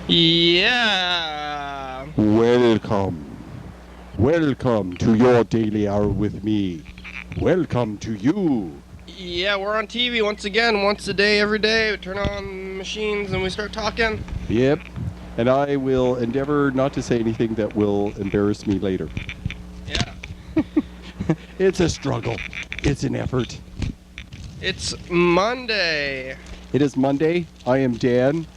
Yeah. Welcome to your daily hour with me. Welcome to you. Yeah, we're on TV once again, once a day, every day. We turn on machines and we start talking. Yep. And I will endeavor not to say anything that will embarrass me later. Yeah. It's a struggle. It's an effort. It's Monday. It is Monday. I am Dan.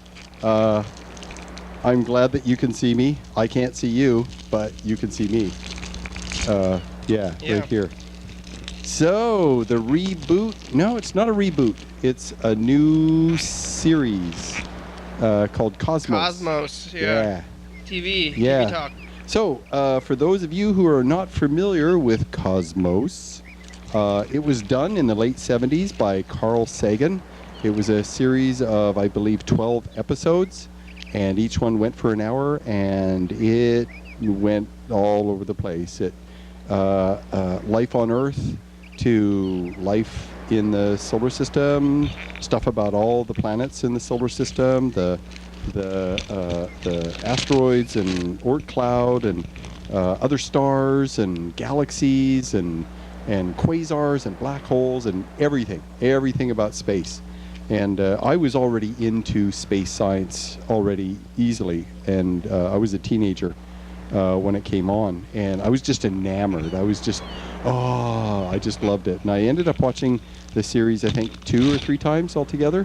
I'm glad that you can see me. I can't see you, but you can see me. Yeah, right here. So, the reboot... No, it's not a reboot. It's a new series called Cosmos. Cosmos, yeah. TV. Yeah. TV talk. So, for those of you who are not familiar with Cosmos, it was done in the late 70s by Carl Sagan. It was a series of, I believe, 12 episodes, and each one went for an hour, and it went all over the place. Life on Earth to life in the solar system, stuff about all the planets in the solar system, the asteroids and Oort cloud and other stars and galaxies and quasars and black holes and everything about space. And I was already into space science already easily, and I was a teenager when it came on, and I was just enamored. I just loved it. And I ended up watching the series, I think, 2 or 3 times altogether,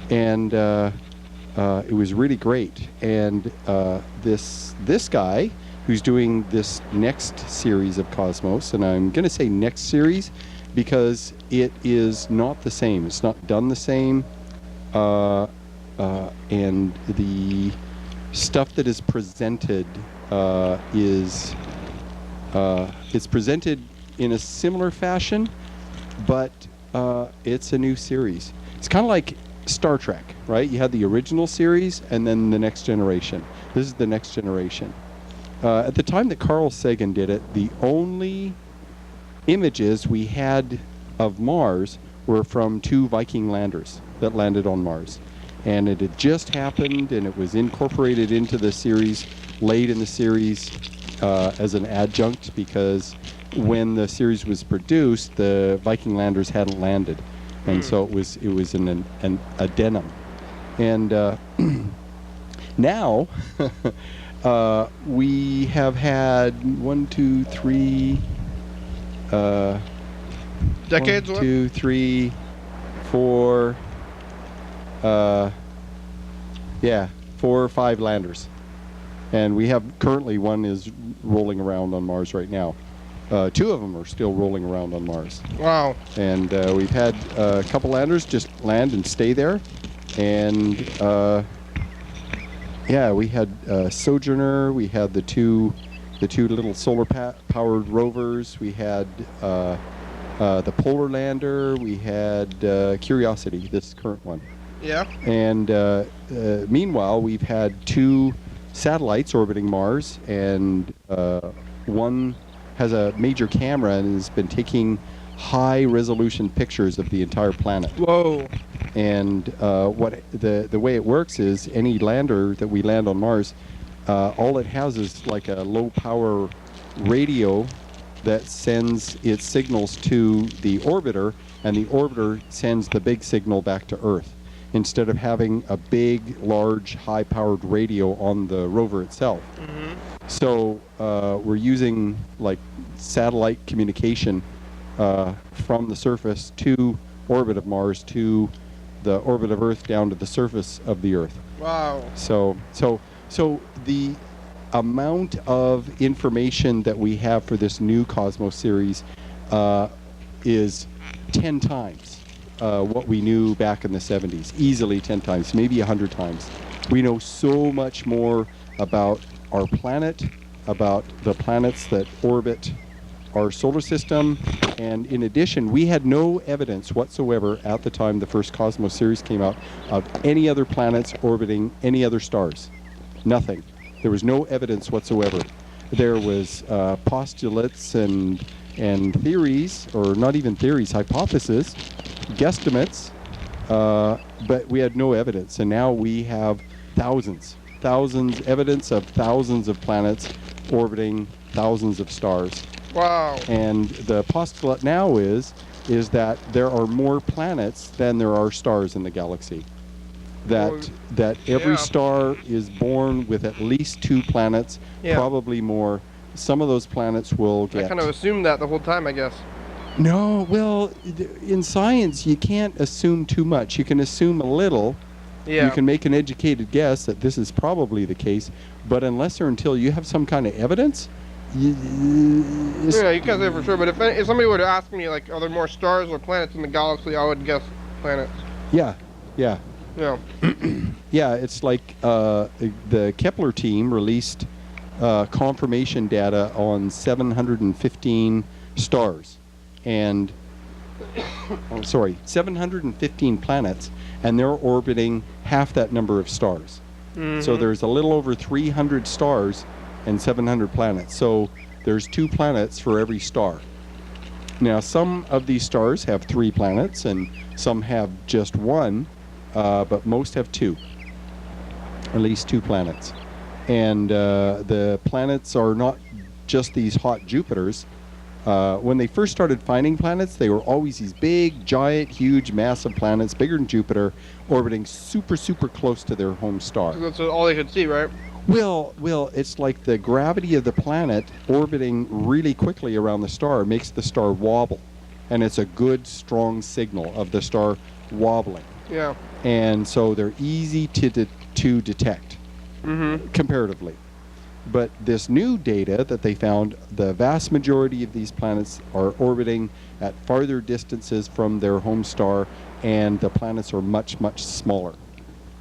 and it was really great. And this guy who's doing this next series of Cosmos, and I'm going to say next series because it is not the same. It's not done the same, and the stuff that is presented it's presented in a similar fashion, but it's a new series. It's kind of like Star Trek, right? You had the original series and then the Next Generation. This is the Next Generation. At the time that Carl Sagan did it, the only images we had of Mars were from 2 Viking landers that landed on Mars. And it had just happened, and it was incorporated into the series late in the series as an adjunct, because when the series was produced, the Viking landers hadn't landed, and so it was an addendum. And now we have had 1, 2, 3 decades. 1, 2, 3, 4. 4 or 5 landers, and we have currently one is rolling around on Mars right now. 2 of them are still rolling around on Mars. Wow. And we've had a couple landers just land and stay there, and we had Sojourner, we had the two little solar powered rovers, we had the Polar Lander, we had Curiosity, this current one. Yeah. And meanwhile, we've had 2 satellites orbiting Mars, and one has a major camera and has been taking high-resolution pictures of the entire planet. Whoa. And the way it works is any lander that we land on Mars, all it has is like a low-power radio that sends its signals to the orbiter, and the orbiter sends the big signal back to Earth, instead of having a big, large, high-powered radio on the rover itself. Mm-hmm. So we're using like satellite communication from the surface to orbit of Mars to the orbit of Earth down to the surface of the Earth. Wow. So the amount of information that we have for this new Cosmos series is 10 times what we knew back in the 70s. Easily 10 times, maybe 100 times. We know so much more about our planet, about the planets that orbit our solar system, and in addition, we had no evidence whatsoever at the time the first Cosmos series came out of any other planets orbiting any other stars. Nothing. There was no evidence whatsoever. There was postulates and theories, or not even theories, hypotheses, guesstimates, but we had no evidence. And now we have thousands evidence of thousands of planets orbiting thousands of stars. Wow. And the postulate now is that there are more planets than there are stars in the galaxy. That every star is born with at least 2 planets, probably more. Some of those planets will get... I kind of assumed that the whole time, I guess. No, well, in science, you can't assume too much. You can assume a little. Yeah. You can make an educated guess that this is probably the case, but unless or until you have some kind of evidence... you can't say for sure, but if somebody were to ask me, like, are there more stars or planets in the galaxy, I would guess planets. Yeah. Yeah. Yeah, it's like the Kepler team released confirmation data on 715 stars, and 715 planets, and they're orbiting half that number of stars. Mm-hmm. So there's a little over 300 stars and 700 planets. So there's 2 planets for every star. Now, some of these stars have 3 planets, and some have just 1. But most have 2, at least 2 planets. And the planets are not just these hot Jupiters. When they first started finding planets, they were always these big, giant, huge, massive planets, bigger than Jupiter, orbiting super, super close to their home star. So that's all they could see, right? Well, it's like the gravity of the planet orbiting really quickly around the star makes the star wobble. And it's a good, strong signal of the star wobbling. Yeah. And so they're easy to detect, comparatively. But this new data that they found, the vast majority of these planets are orbiting at farther distances from their home star, and the planets are much, much smaller.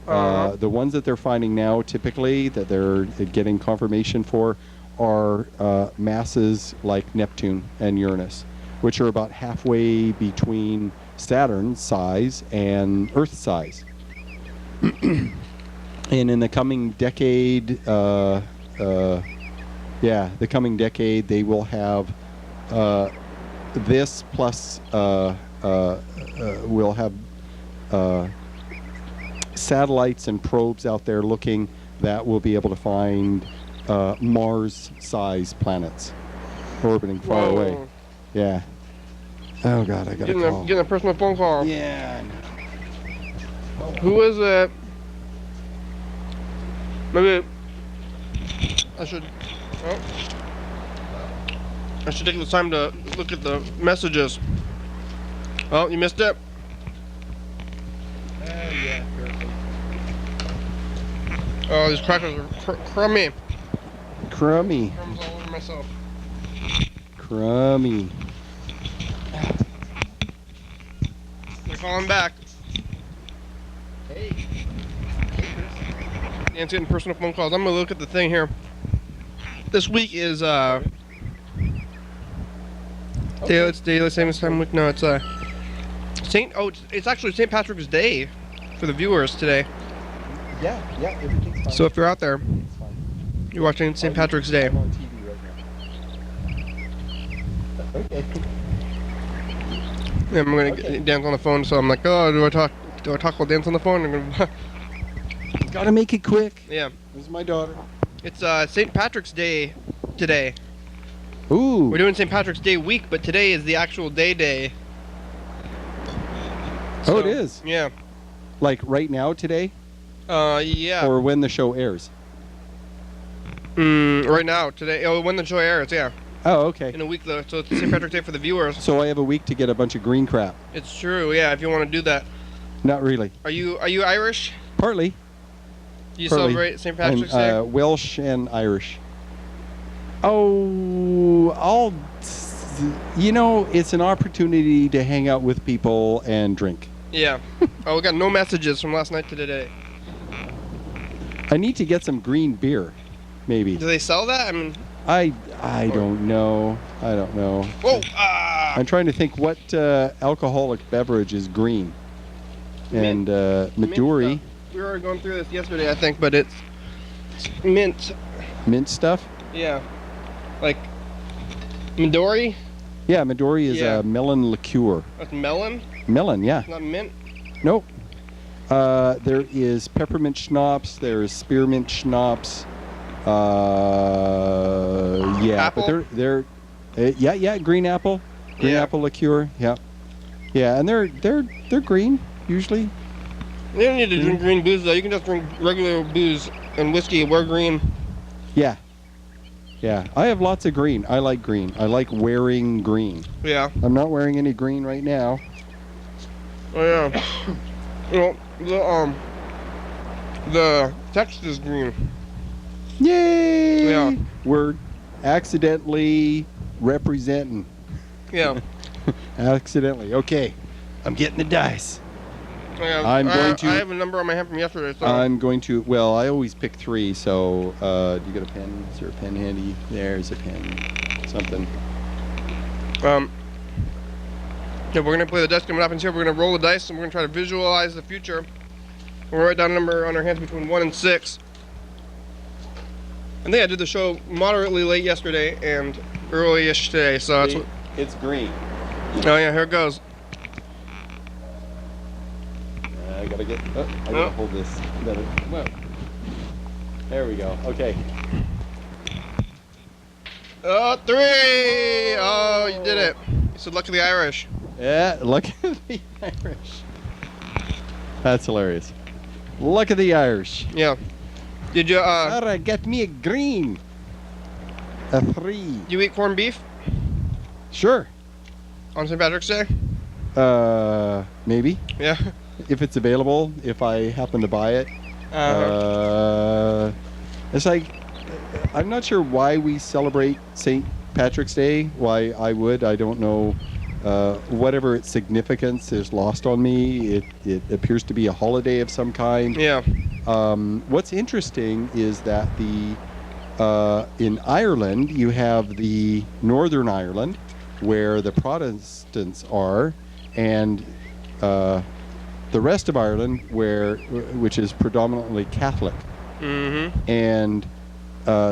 The ones that they're finding now, typically, that they're getting confirmation for, are masses like Neptune and Uranus, which are about halfway between Saturn's size and Earth size. And in the coming decade, they will have this plus we'll have satellites and probes out there looking that will be able to find Mars-sized planets orbiting far away. Yeah. Oh God, I got a call. Getting a personal phone call. Yeah. Who is it? Maybe I should. Oh, I should take the time to look at the messages. Oh, you missed it. Yeah. Oh, these crackers are crummy. Crummy. Crumbs all over myself. Crummy. They're calling back. Hey. Dan's getting personal phone calls. I'm gonna look at the thing here. This week is daylight savings time week. No, it's it's actually St. Patrick's Day for the viewers today. Yeah, everything's fine. So if you're out there, It's fine. you're watching St. Patrick's Day. I'm on TV right now. Okay. Yeah, I'm gonna get Dan's on the phone, so I'm like, oh, do I talk while Dan's on the phone? I'm gonna Gotta make it quick. yeah. This is my daughter. It's St. Patrick's Day today. Ooh. We're doing St. Patrick's Day week, but today is the actual day. Oh, it is? Yeah. Like right now, today? Yeah. Or when the show airs? Right now, today. Oh, when the show airs, yeah. Oh, okay. In a week, though, so it's St. Patrick's Day for the viewers. So I have a week to get a bunch of green crap. It's true, yeah. If you want to do that. Not really. Are you Irish? Partly. Do you celebrate St. Patrick's I'm, Day? Welsh and Irish. Oh, it's an opportunity to hang out with people and drink. Yeah. Oh, we got no messages from last night to today. I need to get some green beer, maybe. Do they sell that? I mean. I don't know. I don't know. Whoa! I'm trying to think what alcoholic beverage is green. And Midori. We were going through this yesterday, I think, but it's mint. Mint stuff? Yeah. Like Midori? Yeah, Midori is Yeah. a melon liqueur. That's melon? Melon, yeah. Not mint? Nope. There is peppermint schnapps. There's spearmint schnapps. Yeah, Apple? but they're green apple, apple liqueur. Yeah, yeah, and they're green usually. You don't need to drink green booze though. You can just drink regular booze and whiskey. Wear green. Yeah, yeah. I have lots of green. I like green. I like wearing green. Yeah. I'm not wearing any green right now. Oh yeah. Well, the text is green. Yay! Yeah. We're accidentally representing. Yeah. Accidentally. Okay. I'm getting the dice. Yeah. I'm going to. I have a number on my hand from yesterday. So. I'm going to. Well, I always pick 3. So, do you got a pen? Is there a pen handy? There's a pen. Something. Yeah, we're gonna play the dice game. What happens here? We're gonna roll the dice and we're gonna try to visualize the future. We'll write down a number on our hands between 1 and 6. I think I did the show moderately late yesterday and early-ish today, so that's what. It's green. Oh yeah, here it goes. I gotta get. I gotta hold this. Whoa. There we go. Okay. 3! Oh, you did it. You said luck of the Irish. Yeah, luck of the Irish. That's hilarious. Luck of the Irish. Yeah. Did you Sarah, get me a green. A 3. you eat corned beef Sure. on St. Patrick's Day? Maybe. Yeah. If it's available, if I happen to buy it. It's like, I'm not sure why we celebrate St. Patrick's Day. Why I would, I don't know. Whatever its significance is lost on me. It appears to be a holiday of some kind. Yeah. What's interesting is that in Ireland you have the Northern Ireland, where the Protestants are, and the rest of Ireland, which is predominantly Catholic. Mm-hmm. And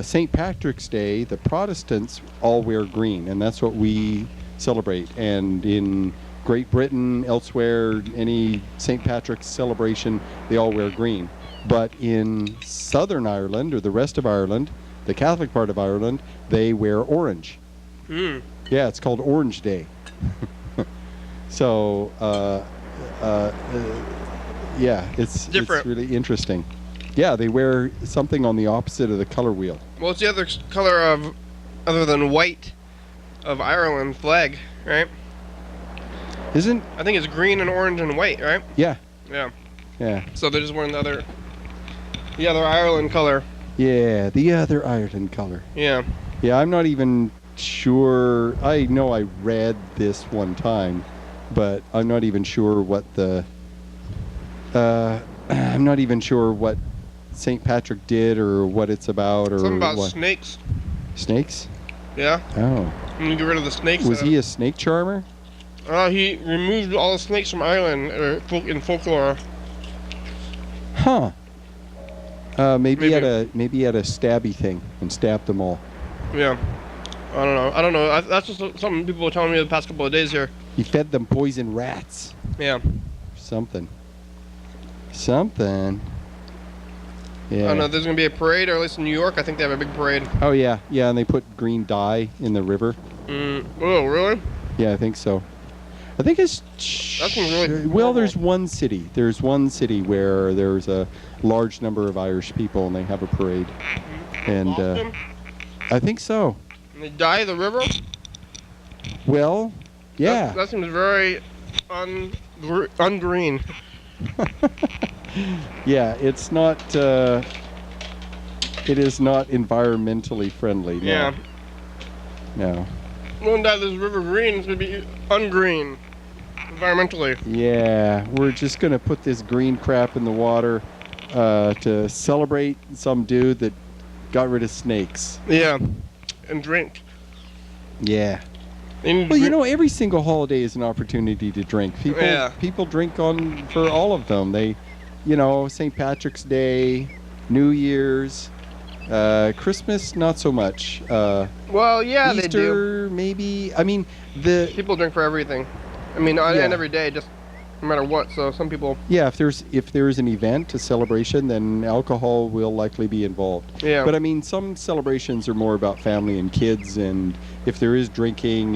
St. Patrick's Day, the Protestants all wear green, and that's what we celebrate. And in Great Britain, elsewhere, any St. Patrick's celebration, they all wear green. But in Southern Ireland, or the rest of Ireland, the Catholic part of Ireland, they wear orange. Mm. Yeah, it's called Orange Day. So, yeah, it's Different. It's really interesting. Yeah, they wear something on the opposite of the color wheel. Well, it's the other color of, other than white, of Ireland flag, right? Isn't? I think it's green and orange and white, right? Yeah. Yeah. Yeah. So they're just wearing the other Ireland color. Yeah, the other Ireland color. Yeah. Yeah, I'm not even sure. I know I read this one time, but I'm not even sure what the. I'm not even sure what St. Patrick did or what it's about or Something about what. snakes. Snakes? Yeah. Oh. I'm gonna get rid of the snakes. Was he a snake charmer? He removed all the snakes from Ireland in folklore. Huh. Maybe he had Maybe. a stabby thing and stabbed them all. Yeah. I don't know. That's just something people were telling me the past couple of days here. He fed them poison rats. Yeah. Something. Yeah. I don't know. There's gonna be a parade, or at least in New York, I think they have a big parade. Oh yeah, yeah, and they put green dye in the river. Oh, really? Yeah, I think so. I think it's. That's really well, horrible. there's one city. There's one city where there's a large number of Irish people, and they have a parade. And Boston? I think so. And they dye the river? Well, yeah. That seems very ungreen. Yeah, it's not. It is not environmentally friendly. No. Yeah. No. Won't dye this river green. It's gonna be ungreen, environmentally. Yeah, we're just gonna put this green crap in the water to celebrate some dude that got rid of snakes. Yeah. And drink. Yeah. And Well, you know, every single holiday is an opportunity to drink. People drink for all of them. St. Patrick's Day, New Year's, Christmas, not so much. Well, yeah, Easter, they do. maybe. I mean, People drink for everything. I mean, and every day, just no matter what. So some people. Yeah, if there's an event, a celebration, then alcohol will likely be involved. Yeah. But I mean, some celebrations are more about family and kids, and if there is drinking,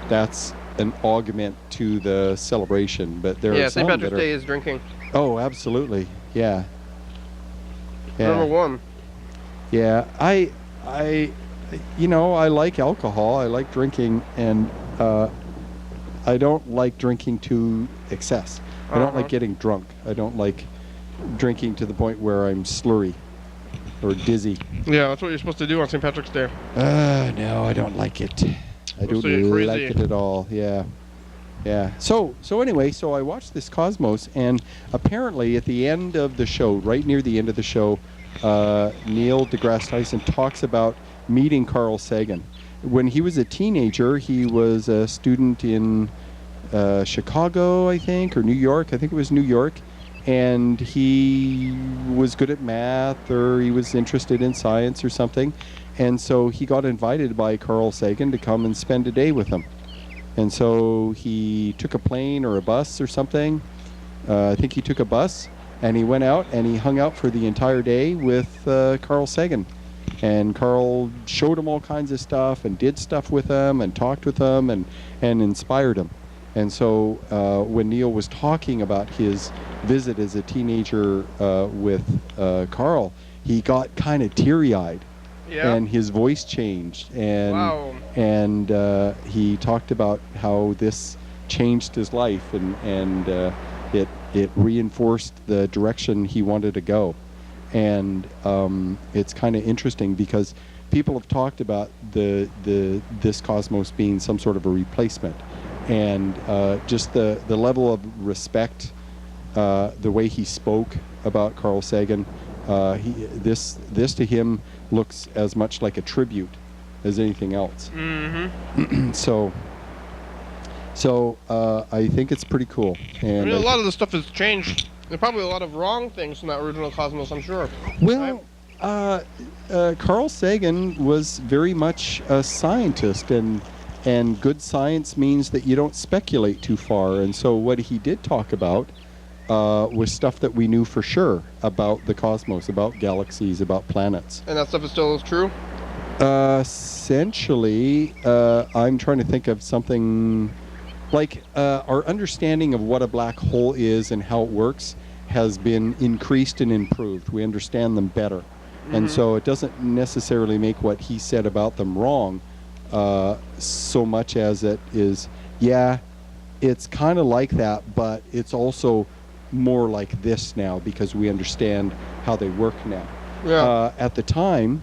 that's an augment to the celebration. But there are St. some Patrick's Day is drinking. Oh, absolutely. Yeah. Number one. Yeah, I like alcohol. I like drinking, and I don't like drinking to excess. I don't like getting drunk. I don't like drinking to the point where I'm slurry or dizzy. Yeah, that's what you're supposed to do on St. Patrick's Day. No, I don't like it. I don't crazy. like it at all. Yeah. Yeah. So anyway, so I watched this Cosmos, and apparently at the end of the show, right near the end of the show, Neil deGrasse Tyson talks about meeting Carl Sagan. When he was a teenager, he was a student in Chicago, I think, or New York. I think it was New York. And he was good at math, or he was interested in science or something. And so he got invited by Carl Sagan to come and spend a day with him. And so he took a plane or a bus or something. I think he took a bus, and he went out and he hung out for the entire day with Carl Sagan. And Carl showed him all kinds of stuff and did stuff with him and talked with him and inspired him. And so when Neil was talking about his visit as a teenager with Carl, he got kind of teary-eyed. Yeah. And his voice changed, and wow. And he talked about how this changed his life, and it reinforced the direction he wanted to go. And it's kind of interesting because people have talked about this Cosmos being some sort of a replacement, and just the level of respect, the way he spoke about Carl Sagan. This to him looks as much like a tribute as anything else. Mm-hmm. So I think it's pretty cool. And I mean, a lot of the stuff has changed. There are probably a lot of wrong things from that original Cosmos, I'm sure. Well, Carl Sagan was very much a scientist, and good science means that you don't speculate too far. And so what he did talk about was stuff that we knew for sure about the cosmos, about galaxies, about planets. And that stuff is still true? Essentially, I'm trying to think of something like our understanding of what a black hole is and how it works has been increased and improved. We understand them better. Mm-hmm. And so it doesn't necessarily make what he said about them wrong, so much as it is, yeah, it's kind of like that, but it's also more like this now because we understand how they work now. Yeah. At the time,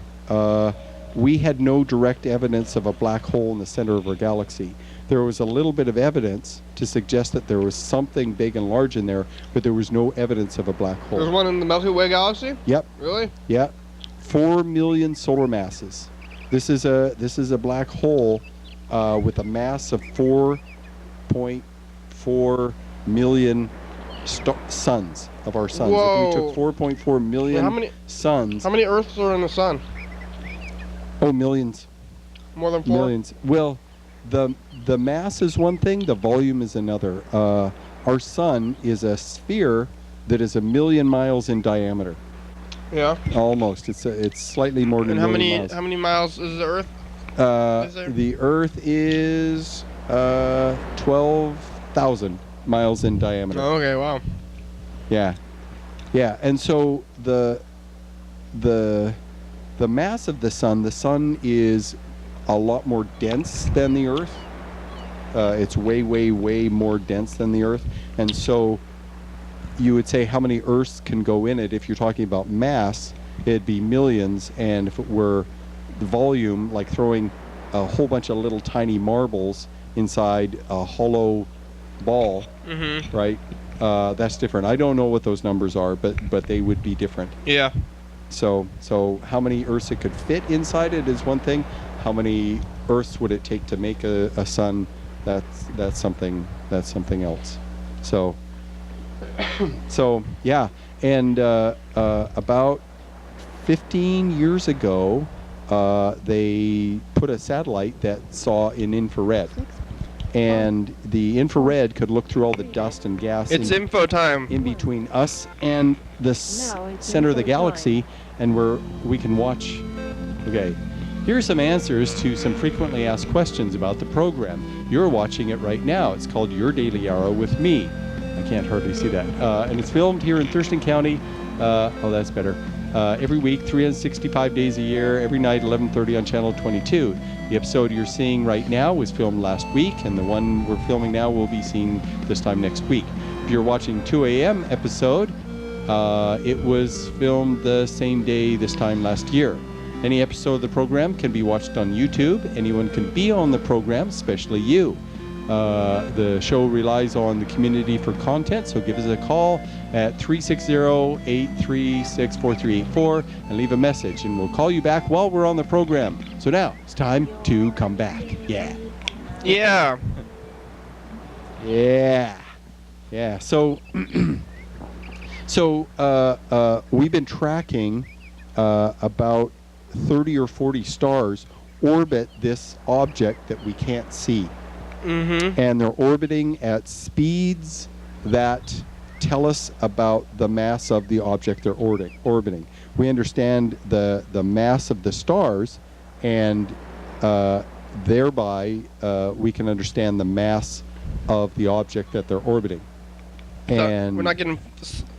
we had no direct evidence of a black hole in the center of our galaxy. There was a little bit of evidence to suggest that there was something big and large in there, but there was no evidence of a black hole. There's one in the Milky Way galaxy? Yep. Really? Yeah. 4 million solar masses. This is a black hole with a mass of 4.4 million suns of our suns. Whoa. If we took 4.4 million suns. How many Earths are in the sun? Oh, millions. More than 4? Millions. Well, the mass is one thing, the volume is another. Our sun is a sphere that is 1 million miles in diameter. Yeah. Almost. It's slightly more than 1 million miles. How many miles is the Earth? The Earth is 12,000 miles in diameter. Oh, okay, wow. Yeah. Yeah, and so the mass of the sun is a lot more dense than the Earth. It's way, way, way more dense than the Earth. And so you would say how many Earths can go in it. If you're talking about mass, it'd be millions. And if it were the volume, like throwing a whole bunch of little tiny marbles inside a hollow ball, mm-hmm. right? That's different. I don't know what those numbers are, but they would be different. Yeah. So how many Earths it could fit inside it is one thing. How many Earths would it take to make a sun? That's something else. So yeah. And about 15 years ago, they put a satellite that saw in infrared. and the infrared could look through all the dust and gas. It's info time. In between us and the center of the galaxy, and we can watch. Okay, here are some answers to some frequently asked questions about the program. You're watching it right now. It's called Your Daily Arrow with me. I can't hardly see that. And it's filmed here in Thurston County. Oh, that's better. Every week, 365 days a year, every night, 11:30 on Channel 22. The episode you're seeing right now was filmed last week, and the one we're filming now will be seen this time next week. If you're watching 2 a.m. episode, it was filmed the same day this time last year. Any episode of the program can be watched on YouTube. Anyone can be on the program, especially you. The show relies on the community for content, so give us a call at 360-836-4384 and leave a message, and we'll call you back while we're on the program. So now it's time to come back. Yeah. Yeah. Yeah. Yeah. So, we've been tracking about 30 or 40 stars orbit this object that we can't see. Mm-hmm. And they're orbiting at speeds that tell us about the mass of the object they're orbiting. We understand the mass of the stars, and thereby we can understand the mass of the object that they're orbiting. And we're not getting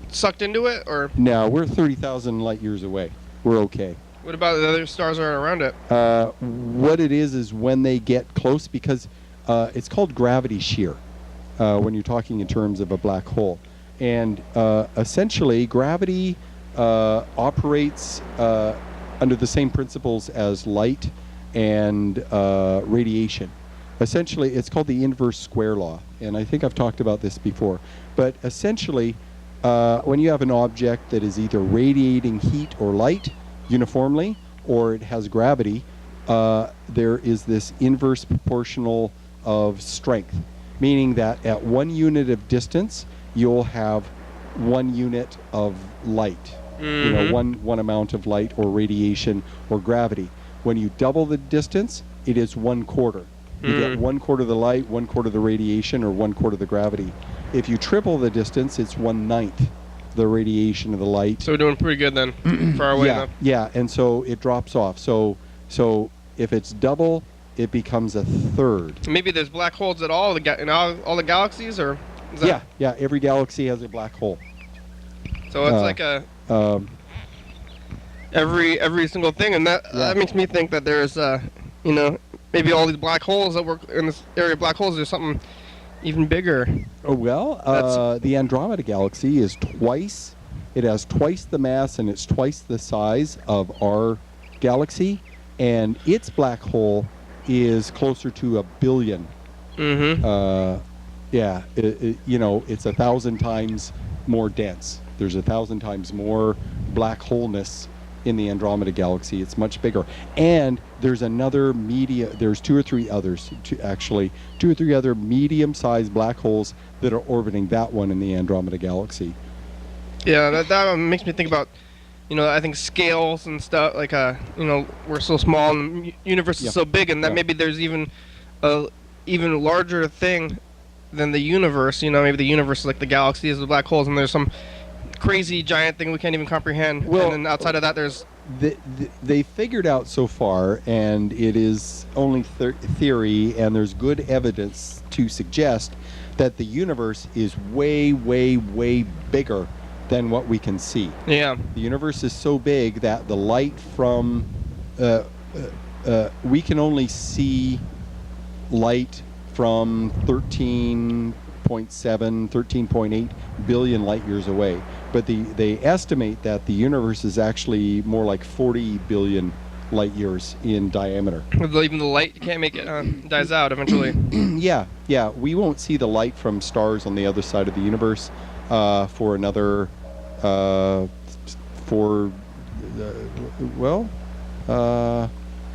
sucked into it, or? No, we're 30,000 light years away. We're okay. What about the other stars that are around it? What it is when they get close, because it's called gravity shear when you're talking in terms of a black hole. And essentially, gravity operates under the same principles as light and radiation. Essentially, it's called the inverse square law. And I think I've talked about this before. But essentially, when you have an object that is either radiating heat or light uniformly, or it has gravity, there is this inverse proportional of strength, meaning that at 1 unit of distance you'll have 1 unit of light. You know, one amount of light or radiation or gravity. When you double the distance, it is 1/4. You get 1/4 of the light, 1/4 of the radiation, or 1/4 of the gravity. If you triple the distance, it's 1/9 the radiation of the light. So we're doing pretty good then. Far away enough. Yeah, and so it drops off. So if it's double, it becomes 1/3. Maybe there's black holes at all in all the galaxies, or is that? Yeah. Every galaxy has a black hole. So it's like a every single thing, and that makes me think that there's maybe all these black holes that work in this area of black holes. There's something even bigger. Oh well, the Andromeda galaxy is twice. It has twice the mass and it's twice the size of our galaxy, and its black hole is closer to 1 billion. It's 1,000 times more dense. There's 1,000 times more black holeness in the Andromeda galaxy. It's much bigger. And there's there's 2 or 3 others, 2 or 3 other medium-sized black holes that are orbiting that one in the Andromeda galaxy. Yeah, that makes me think about, I think scales and stuff, like, we're so small and the universe is so big, and that maybe there's even a even larger thing than the universe. Maybe the universe is like the galaxy is the black holes, and there's some crazy giant thing we can't even comprehend. Well, and then outside of that, there's... They figured out so far, and it is only theory, and there's good evidence to suggest that the universe is way, way, way bigger than what we can see. Yeah. The universe is so big that the light from... we can only see light from 13.7, 13.8 billion light years away. But they estimate that the universe is actually more like 40 billion light years in diameter. Even the light can't make it, dies out eventually. Yeah. We won't see the light from stars on the other side of the universe for another,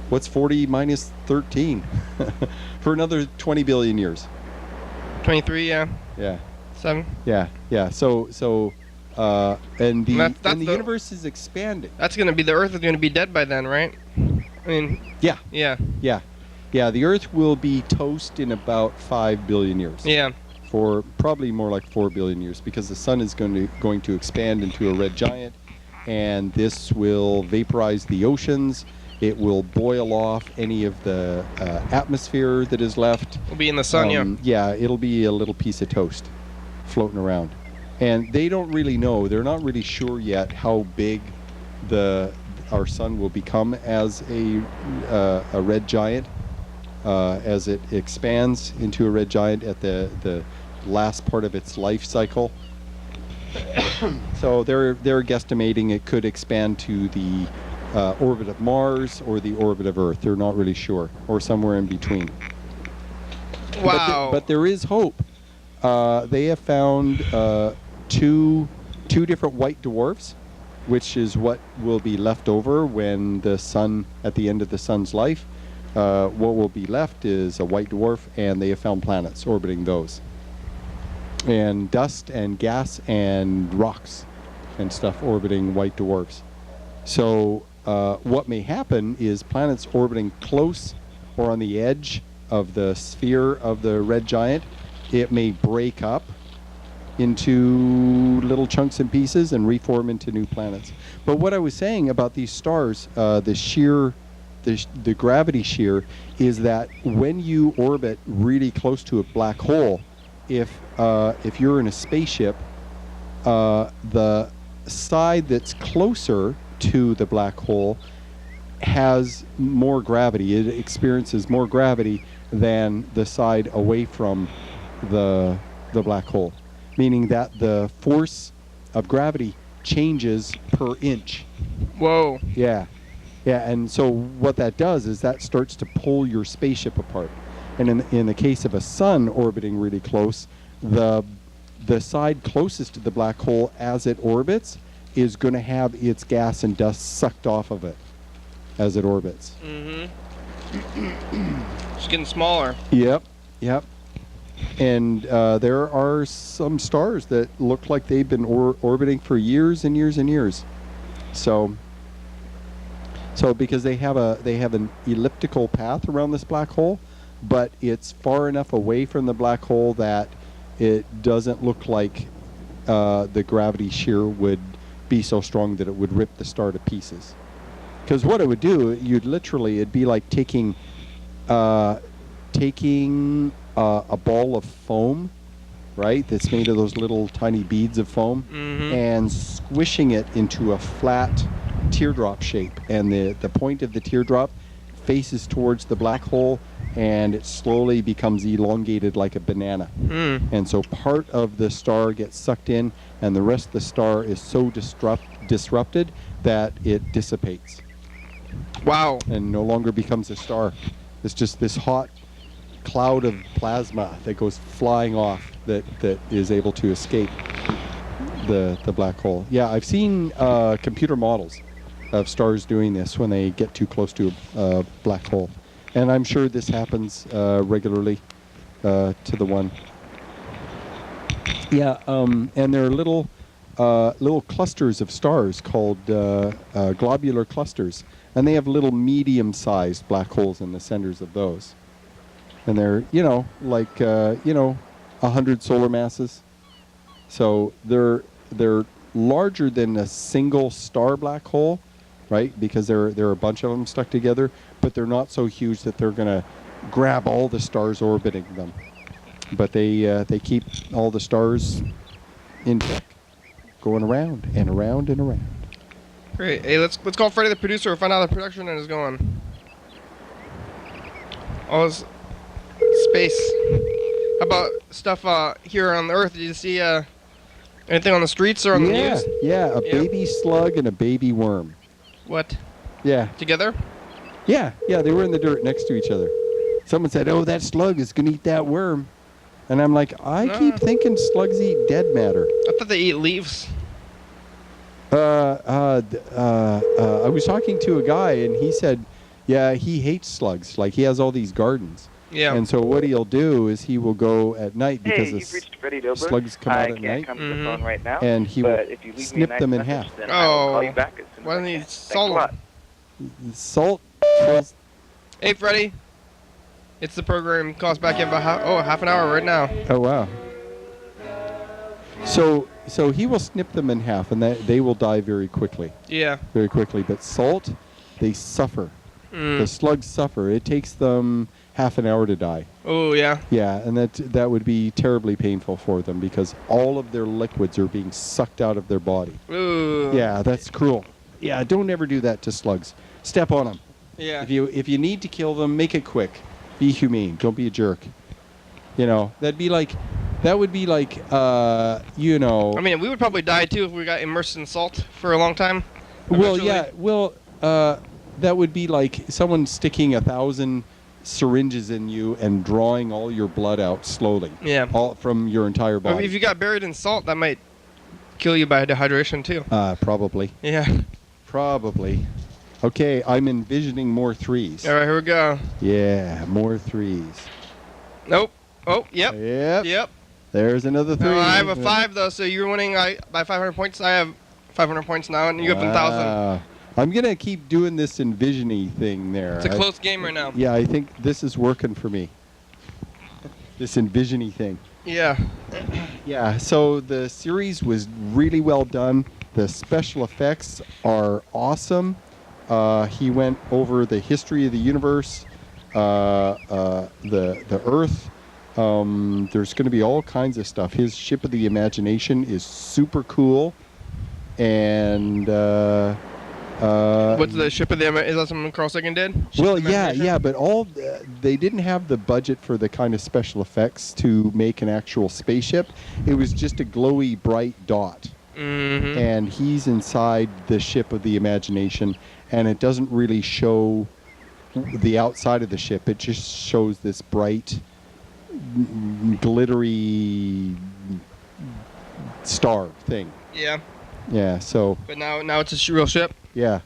what's 40 minus 13? For another 20 billion years. 23, yeah. Yeah. 7. Yeah. So and the universe is expanding. That's going to be, the Earth is going to be dead by then, right? I mean... Yeah. Yeah, the Earth will be toast in about 5 billion years. Yeah. For probably more like 4 billion years, because the sun is going to expand into a red giant, and this will vaporize the oceans. It will boil off any of the atmosphere that is left. We'll be in the sun, yeah. Yeah, it'll be a little piece of toast floating around. And they don't really know. They're not really sure yet how big our sun will become as a red giant, as it expands into a red giant at the last part of its life cycle. So they're guesstimating it could expand to the orbit of Mars or the orbit of Earth. They're not really sure, or somewhere in between. Wow. But there is hope. They have found two different white dwarfs, which is what will be left over when the sun, at the end of the sun's life, what will be left is a white dwarf, and they have found planets orbiting those. And dust and gas and rocks and stuff orbiting white dwarfs. So what may happen is planets orbiting close or on the edge of the sphere of the red giant, it may break up into little chunks and pieces and reform into new planets. But what I was saying about these stars, the gravity shear, is that when you orbit really close to a black hole, if you're in a spaceship, the side that's closer to the black hole has more gravity. It experiences more gravity than the side away from the black hole, meaning that the force of gravity changes per inch. Whoa. Yeah, and so what that does is that starts to pull your spaceship apart. And in the case of a sun orbiting really close, the side closest to the black hole as it orbits is going to have its gas and dust sucked off of it as it orbits. Mm-hmm. It's getting smaller. Yep. And there are some stars that look like they've been orbiting for years and years and years. So because they have an elliptical path around this black hole, but it's far enough away from the black hole that it doesn't look like the gravity shear would be so strong that it would rip the star to pieces. Because what it would do, it'd be like taking a ball of foam, right, that's made of those little tiny beads of foam, mm-hmm. and squishing it into a flat teardrop shape. And the point of the teardrop faces towards the black hole, and it slowly becomes elongated like a banana. And so part of the star gets sucked in, and the rest of the star is so disrupted that it dissipates. Wow. And no longer becomes a star. It's just this hot cloud of plasma that goes flying off that is able to escape the black hole. Yeah, I've seen computer models of stars doing this when they get too close to a black hole. And I'm sure this happens regularly to the one. Yeah, and there are little clusters of stars called globular clusters, and they have little medium-sized black holes in the centers of those. And they're, like 100 solar masses. So they're larger than a single star black hole, right? Because there are a bunch of them stuck together, but they're not so huge that they're going to grab all the stars orbiting them. But they keep all the stars in check, going around and around and around. Great. Hey, let's call Freddie the producer and find out how the production is going. All this space. How about stuff here on the Earth? Did you see anything on the streets or on the news? Yeah, a baby slug and a baby worm. What? Yeah. Together? Yeah, they were in the dirt next to each other. Someone said, "Oh, that slug is gonna eat that worm," and I'm like, I keep thinking slugs eat dead matter. I thought they eat leaves. I was talking to a guy, and he said, yeah, he hates slugs. Like, he has all these gardens. Yeah. And so what he'll do is he will go at night because you've reached Freddie Dilbert. slugs come out at night. I can't come to the phone right now, and he will if you leave snip me a them in nice half. message, then I will call you back as soon Why as don't I you can. salt Thanks a lot. Salt kills. Hey, Freddie. It's the program calls back in about half an hour right now. Oh, wow. So he will snip them in half, and they will die very quickly. Yeah. Very quickly. But salt, they suffer. The slugs suffer. It takes them half an hour to die. Oh, yeah. Yeah, and that would be terribly painful for them because all of their liquids are being sucked out of their body. Ooh. Yeah, that's cruel. Yeah, don't ever do that to slugs. Step on them. Yeah. If you need to kill them, make it quick. Be humane. Don't be a jerk. You know, that would be like, you know. I mean, we would probably die too if we got immersed in salt for a long time. Well, eventually. yeah. Well, that would be like someone sticking 1,000 syringes in you and drawing all your blood out slowly. Yeah. All from your entire body. I mean, if you got buried in salt, that might kill you by dehydration too. Probably. Yeah. Probably. Okay, I'm envisioning more threes. All right, here we go. Yeah, more threes. Nope. Oh, yep. Yep. There's another three. I have a 5 though, so you're winning by 500 points. I have 500 points now, and you have 1,000. I'm gonna keep doing this envisioning thing there. It's a close game right now. Yeah, I think this is working for me. This envisioning thing. Yeah. Yeah. So the series was really well done. The special effects are awesome. He went over the history of the universe, the Earth. There's going to be all kinds of stuff. His ship of the imagination is super cool, and what's the ship of the? Is that something Carl Sagan did? Well, yeah, but they didn't have the budget for the kind of special effects to make an actual spaceship. It was just a glowy, bright dot. Mm-hmm. And he's inside the ship of the imagination, and it doesn't really show the outside of the ship. It just shows this bright, glittery star thing. Yeah. Yeah, so... But now it's a real ship? Yeah.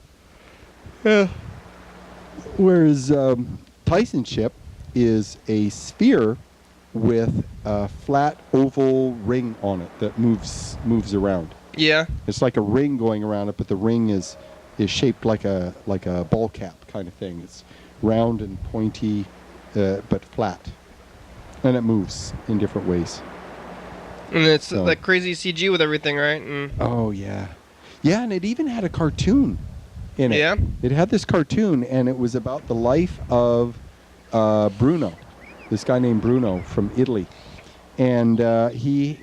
Whereas Tyson's ship is a sphere with a flat oval ring on it that moves around. Yeah. It's like a ring going around it, but the ring is shaped like a ball cap kind of thing. It's round and pointy, but flat, and it moves in different ways. And it's like crazy CG with everything, right? Oh yeah, yeah, and it even had a cartoon in it. Yeah. It had this cartoon, and it was about the life of Bruno, this guy named Bruno from Italy. And he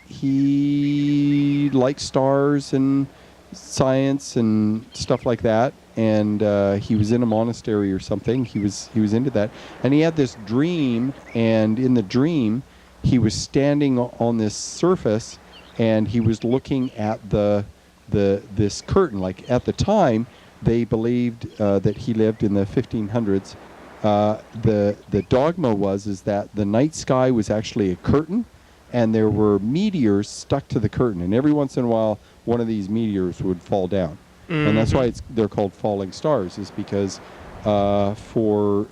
liked stars and science and stuff like that. And he was in a monastery or something. He was into that. And he had this dream. And in the dream, he was standing on this surface, and he was looking at this curtain. Like at the time, they believed that he lived in the 1500s. The dogma is that the night sky was actually a curtain, and there were meteors stuck to the curtain, and every once in a while one of these meteors would fall down. Mm-hmm. And that's why they're called falling stars, is because for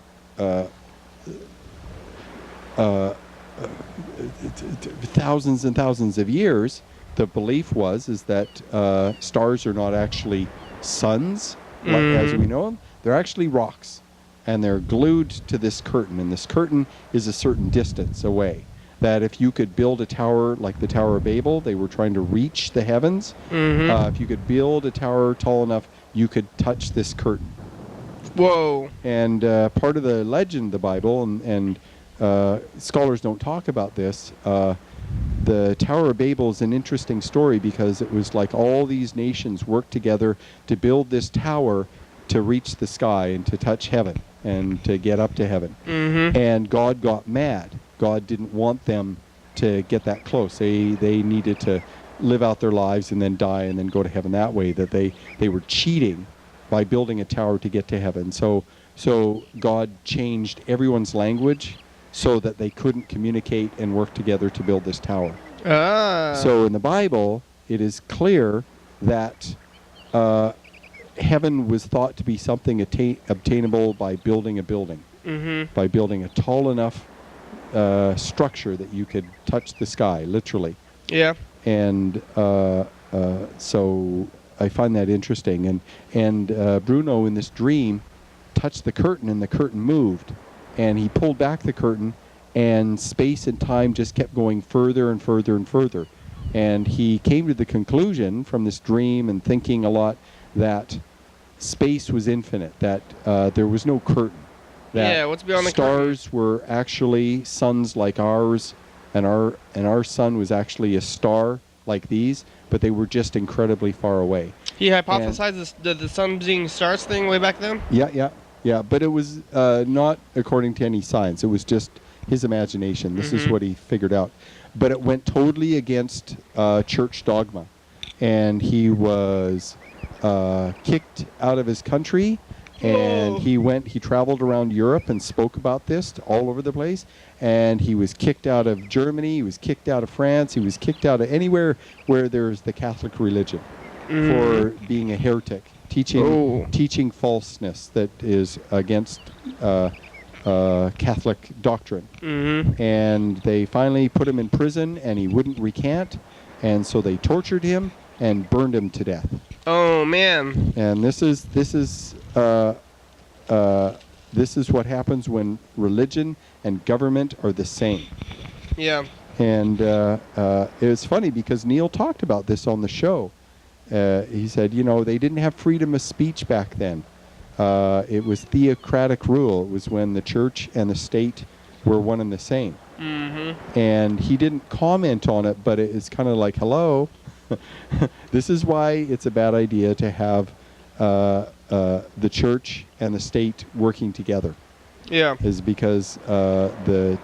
thousands and thousands of years, the belief is that stars are not actually suns, as we know them. They're actually rocks, and they're glued to this curtain, and this curtain is a certain distance away. That if you could build a tower like the Tower of Babel, they were trying to reach the heavens. Mm-hmm. If you could build a tower tall enough, you could touch this curtain. Whoa. And part of the legend of the Bible, and scholars don't talk about this, the Tower of Babel is an interesting story because it was like all these nations worked together to build this tower to reach the sky and to touch heaven and to get up to heaven. Mm-hmm. And God got mad. God didn't want them to get that close. They needed to live out their lives and then die and then go to heaven that way, that they were cheating by building a tower to get to heaven. So God changed everyone's language so that they couldn't communicate and work together to build this tower. So in the Bible, it is clear that heaven was thought to be something obtainable by building a building, by building a tall enough structure that you could touch the sky, literally. Yeah. And so I find that interesting. And Bruno in this dream touched the curtain, and the curtain moved. and he pulled back the curtain, and space and time just kept going further and further and further. And he came to the conclusion from this dream and thinking a lot that space was infinite, that there was no curtain. That what's beyond the curtain? Stars were actually suns like ours, and our sun was actually a star like these, but they were just incredibly far away. He hypothesized the sun being stars thing way back then? Yeah, but it was not according to any science. It was just his imagination. This is what he figured out. But it went totally against church dogma. And he was kicked out of his country, and he traveled around Europe and spoke about this all over the place. And he was kicked out of Germany, he was kicked out of France, he was kicked out of anywhere where there's the Catholic religion for being a heretic, teaching falseness that is against Catholic doctrine. And they finally put him in prison, and he wouldn't recant, and so they tortured him and burned him to death. Oh man! And this is what happens when religion and government are the same. Yeah. And it's funny because Neil talked about this on the show. He said, they didn't have freedom of speech back then. It was theocratic rule. It was when the church and the state were one and the same. And he didn't comment on it, but it's kind of like, hello, this is why it's a bad idea to have the church and the state working together. Yeah. Is because the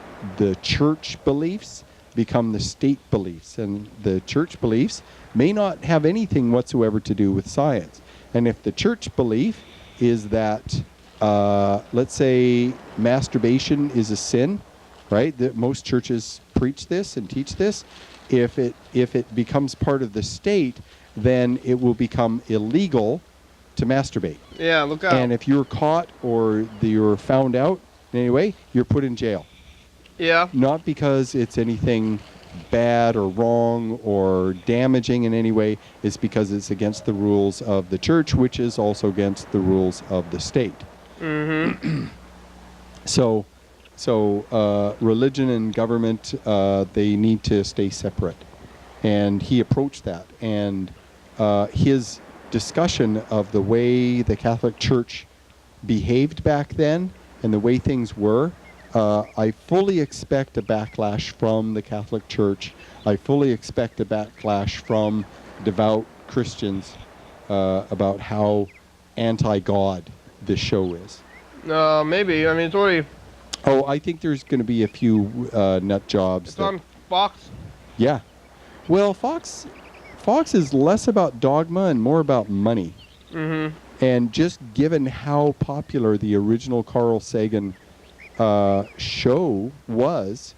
church beliefs become the state beliefs, and the church beliefs may not have anything whatsoever to do with science. And if the church belief is that, let's say, masturbation is a sin, right? That most churches preach this and teach this. If it becomes part of the state, then it will become illegal to masturbate. Yeah, look out. And if you're caught or you're found out in any way, you're put in jail. Yeah. Not because it's anything bad or wrong or damaging in any way. It's because it's against the rules of the church, which is also against the rules of the state. So religion and government, they need to stay separate. And he approached that. And his discussion of the way the Catholic Church behaved back then and the way things were, I fully expect a backlash from the Catholic Church. I fully expect a backlash from devout Christians about how anti-God this show is. Maybe. I mean, it's already... Oh, I think there's going to be a few nut jobs. It's on Fox. Yeah. Well, Fox is less about dogma and more about money. And just given how popular the original Carl Sagan show was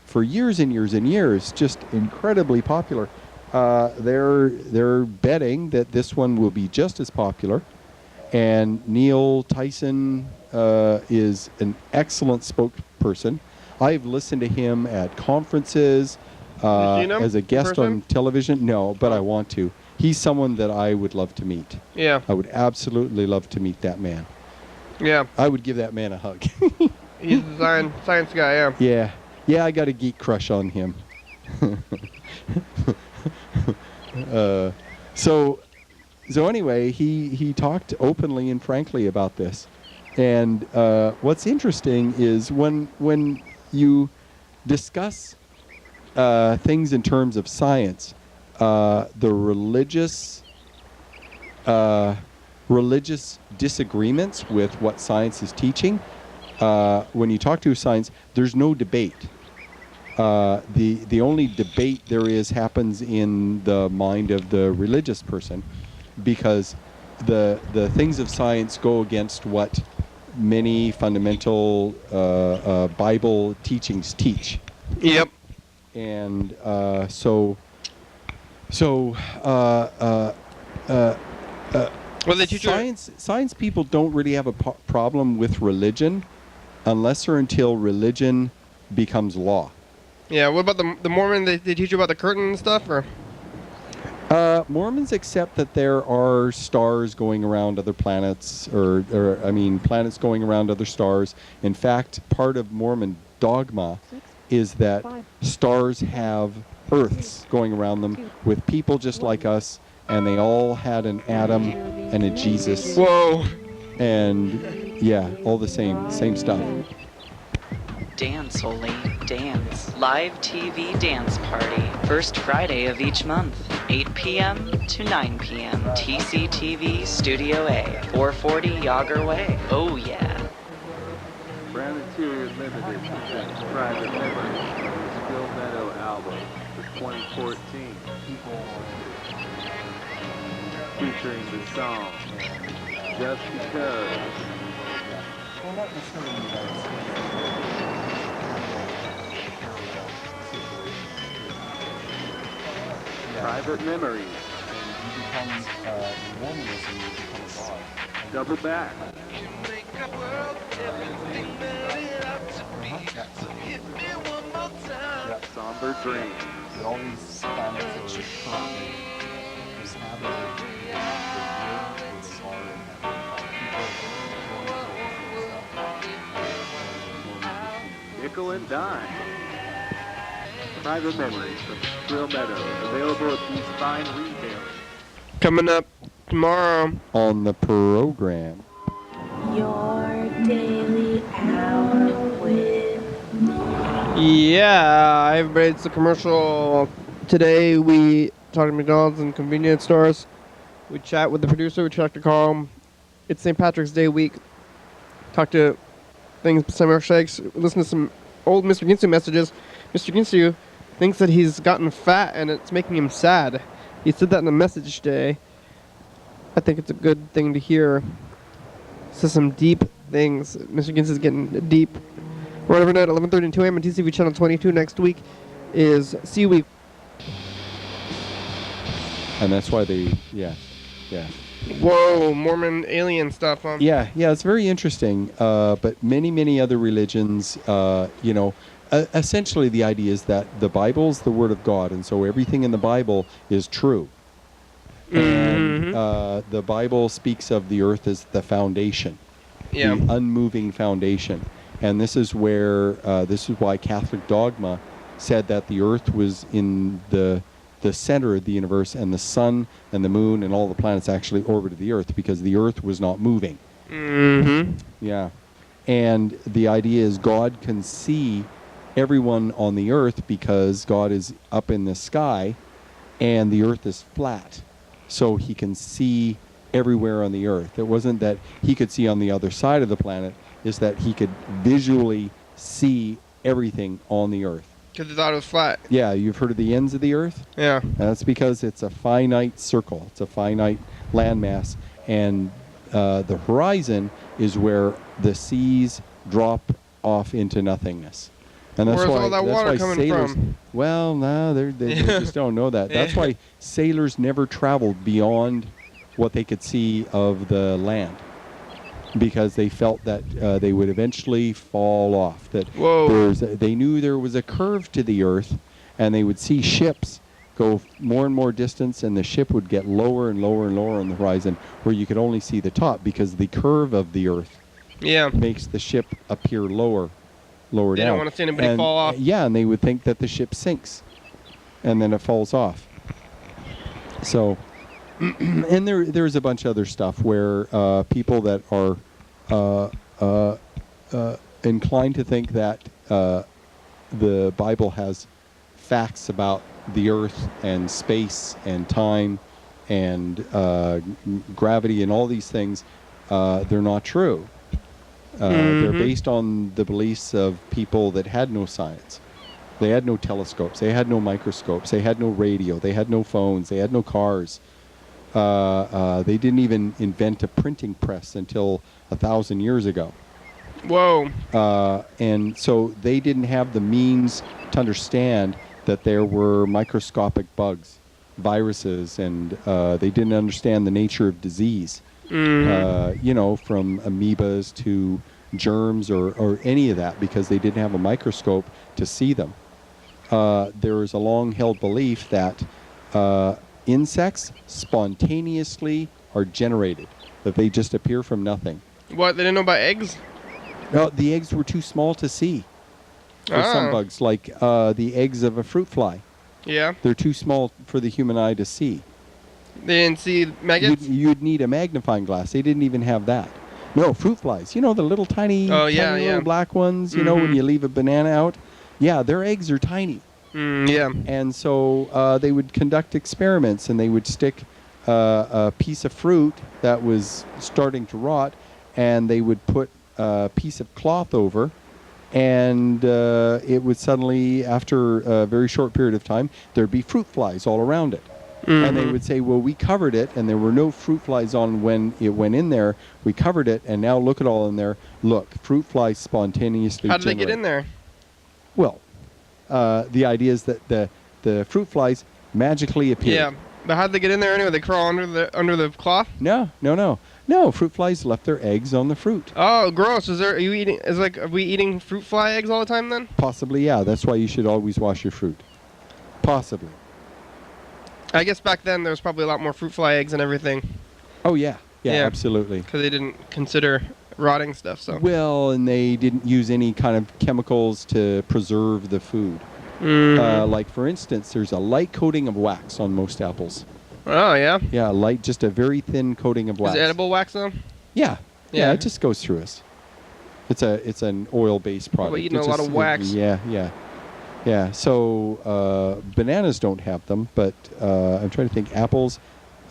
for years and years and years, just incredibly popular, they're betting that this one will be just as popular. And Neil Tyson is an excellent spokesperson. I've listened to him at conferences, as a guest on television. No, but I want to. He's someone that I would love to meet. Yeah. I would absolutely love to meet that man. Yeah. I would give that man a hug. He's a science guy, yeah. Yeah. Yeah, I got a geek crush on him. So anyway, he talked openly and frankly about this. And what's interesting is when you discuss things in terms of science, the religious disagreements with what science is teaching, when you talk to science, there's no debate. The only debate there is happens in the mind of the religious person, because the things of science go against what many fundamental Bible teachings teach. Yep. And well, they teach science people don't really have a problem with religion unless or until religion becomes law. Yeah, what about the Mormon? They teach you about the curtain and stuff, or? Mormons accept that there are stars going around other planets, planets going around other stars. In fact, part of Mormon dogma is that stars have Earths going around them with people just like us, and they all had an Adam and a Jesus. Whoa. And yeah, all the same stuff. Dance, Holy, dance. Live TV dance party. First Friday of each month, 8 p.m. to 9 p.m. TCTV Studio A, 440 Yager Way. Oh yeah. Brand Interior Limited presents Private Memories from the Still Meadow album for 2014. Featuring the song Just Because. Private Memories. Double back. Somber Dreams. All these planets are currently Nickel and Dime. Private Memories from Still Meadow. Available at these fine retailers. Coming up tomorrow on the program. Your daily hour with me. Yeah, everybody, it's a commercial. Today we talk to McDonald's and convenience stores. We chat with the producer, we talk to Carl. It's St. Patrick's Day week. Talk to things, summer shakes, listen to some old Mr. Ginsu messages. Mr. Ginsu thinks that he's gotten fat and it's making him sad. He said that in the message today. I think it's a good thing to hear. Says some deep things. Mr. Ginsu is getting deep. Right overnight at 11:30 and 2 a.m. on TCTV Channel 22 next week is Sea Week. And that's why they, yeah. Whoa, Mormon alien stuff. Yeah, it's very interesting. But many other religions, essentially the idea is that the Bible's the Word of God, and so everything in the Bible is true. And the Bible speaks of the earth as the foundation, the unmoving foundation. And this is where, this is why Catholic dogma said that the earth was in the center of the universe, and the sun and the moon and all the planets actually orbited the earth because the earth was not moving. Yeah. And the idea is God can see everyone on the earth because God is up in the sky and the earth is flat. So he can see everywhere on the earth. It wasn't that he could see on the other side of the planet, it's that he could visually see everything on the earth. Because he thought it was flat. Yeah, you've heard of the ends of the earth? Yeah. That's because it's a finite circle. It's a finite landmass. And the horizon is where the seas drop off into nothingness. And that's Where's why, all that water coming sailors, from? Well, no, they just don't know that. That's why sailors never traveled beyond what they could see of the land, because they felt that they would eventually fall off. That they knew there was a curve to the earth, and they would see ships go more and more distance, and the ship would get lower and lower and lower on the horizon, where you could only see the top because the curve of the earth makes the ship appear lower down. They don't want to see anybody fall off. Yeah, and they would think that the ship sinks, and then it falls off. So, and there's a bunch of other stuff where people that are inclined to think that the Bible has facts about the earth and space and time and gravity and all these things, they're not true. They're based on the beliefs of people that had no science. They had no telescopes. They had no microscopes. They had no radio. They had no phones. They had no cars. They didn't even invent a printing press until 1,000 years ago. Whoa. And so they didn't have the means to understand that there were microscopic bugs, viruses, and they didn't understand the nature of disease. From amoebas to germs or any of that, because they didn't have a microscope to see them. There is a long-held belief that insects spontaneously are generated, that they just appear from nothing. What? They didn't know about eggs? No, the eggs were too small to see for some bugs, like the eggs of a fruit fly. Yeah. They're too small for the human eye to see. They didn't see maggots? You'd need a magnifying glass. They didn't even have that. No, fruit flies. You know, the little tiny, little black ones, you know, when you leave a banana out? Yeah, their eggs are tiny. Yeah. And so they would conduct experiments, and they would stick a piece of fruit that was starting to rot, and they would put a piece of cloth over, and it would suddenly, after a very short period of time, there'd be fruit flies all around it. And they would say, well, we covered it, and there were no fruit flies on when it went in there. We covered it, and now look at all in there. Look, fruit flies spontaneously How did they get in there? Well, the idea is that the fruit flies magically appear. Yeah, but how did they get in there anyway? They crawl under the cloth? No. Fruit flies left their eggs on the fruit. Oh, gross! Are we eating fruit fly eggs all the time then? Possibly, yeah. That's why you should always wash your fruit. Possibly. I guess back then there was probably a lot more fruit fly eggs and everything. Oh yeah, absolutely. Because they didn't consider rotting stuff. So. Well, and they didn't use any kind of chemicals to preserve the food. Like for instance, there's a light coating of wax on most apples. Oh yeah. Yeah, light, just a very thin coating of wax. Is it edible wax though? Yeah, it just goes through us. It's an oil-based product. We're eating a lot of wax. Yeah. So bananas don't have them, but I'm trying to think. Apples,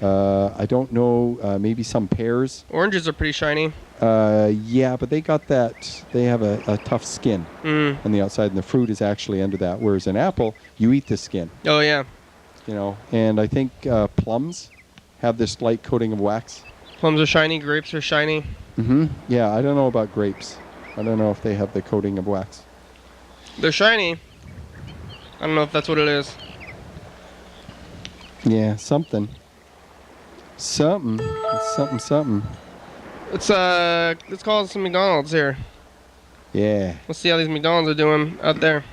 I don't know. Maybe some pears. Oranges are pretty shiny. Yeah, but they got that. They have a tough skin on the outside, and the fruit is actually under that. Whereas an apple, you eat the skin. Oh yeah. You know, and I think plums have this light coating of wax. Plums are shiny. Grapes are shiny. Yeah, I don't know about grapes. I don't know if they have the coating of wax. They're shiny. I don't know if that's what it is. Yeah, something. Something. Let's call some McDonald's here. Yeah. Let's see how these McDonald's are doing out there.